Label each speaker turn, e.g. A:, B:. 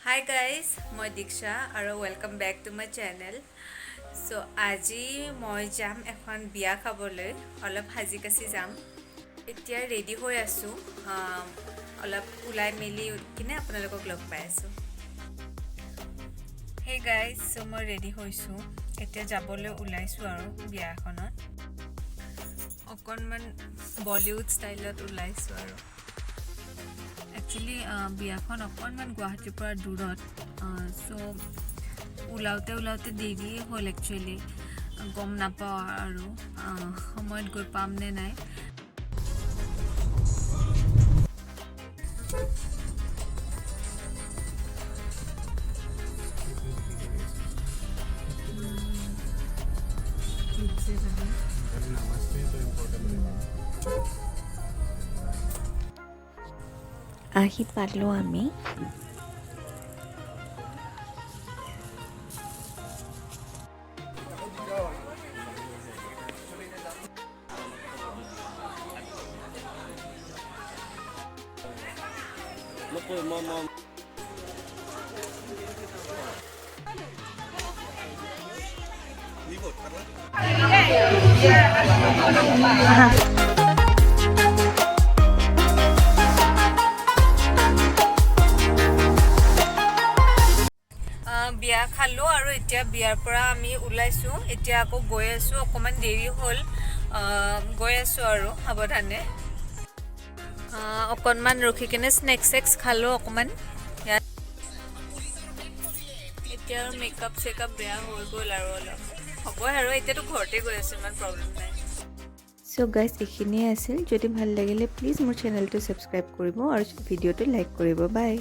A: Hi guys, মই দীক্ষা আৰু welcome back to my channel. So আজি মই যাম এখন বিয়া খাবলৈ, অলপ সাজি কাচি যাম। এতিয়া ৰেডি হৈ আছোঁ, অলপ ওলাই মেলি কিনে আপোনালোকক লগ পাই আছোঁ। হে গাইজ, সো মই ৰেডি হৈছোঁ, এতিয়া যাবলৈ ওলাইছোঁ আৰু বিয়াখনত। অকণমান বলিউড ষ্টাইলত ওলাইছোঁ আৰু একচুৱেলি বিয়াখন অকণমান গুৱাহাটীৰ পৰা দূৰত, চ' ওলাওঁতে দেৰি হ'ল একচুৱেলি, গম নাপাওঁ আৰু সময়ত গৈ পাম নে নাই।
B: আহি পালোঁ আমি।
A: বিয়া খালোঁ আৰু এতিয়া বিয়াৰ পৰা আমি ওলাইছোঁ, এতিয়া আকৌ গৈ আছোঁ, অকণমান দেৰি হ'ল, গৈ আছোঁ আৰু সাৱধানে। অকণমান ৰখি কিনে স্নেক্স খালোঁ অকণমান ইয়াত। এতিয়া আৰু মেকআপ চেকআপ বেয়া হৈ গ'ল আৰু অলপ হ'বই আৰু, এতিয়াতো ঘৰতে গৈ আছোঁ, ইমান প্ৰব্লেম নাই।
B: চ' গাইজ, এইখিনিয়ে আছিল। যদি ভাল লাগিলে প্লিজ মোৰ চেনেলটো ছাবস্ক্ৰাইব কৰিব আৰু ভিডিঅ'টো লাইক কৰিব। বাই।